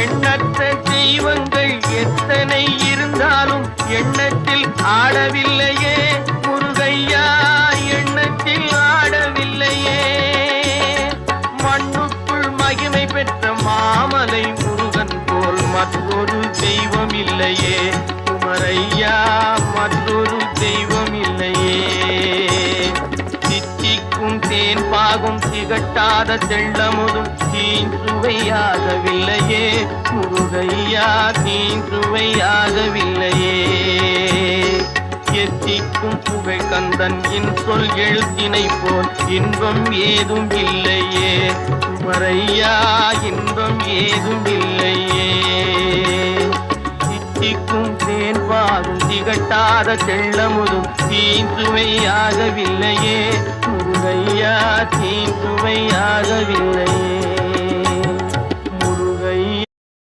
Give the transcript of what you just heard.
எண்ணற்ற தெய்வங்கள் எத்தனை இருந்தாலும் எண்ணத்தில் ஆடவில்லையே முருகையா, எண்ணத்தில் ஆடவில்லையே. மண்ணுக்குள் மகிமை பெற்ற மாமலை முருகன் போல் மற்றொரு தெய்வம் இல்லையே குமரையா, மற்றொரு தெய்வம் இல்லையே. தித்திக்கும் தேன் பாகும் திகட்டாத தெள்ளமுதும் தீஞ்சுவையாகவில்லையே முருகையா, தீஞ்சுவையாகவில்லையே. எத்திக்கும் புகழ் கந்தன் சொல் எழுத்தினை போல் இன்பம் ஏதும் இல்லையே குமரையா, இன்பம் ஏதும் இல்லையே. தித்திக்கும் தேன் பாகும் திகட்டாத தெள்ளமுதும் தீஞ்சுவையாகவில்லையே முருகையா, தீஞ்சுவையாகவில்லையே.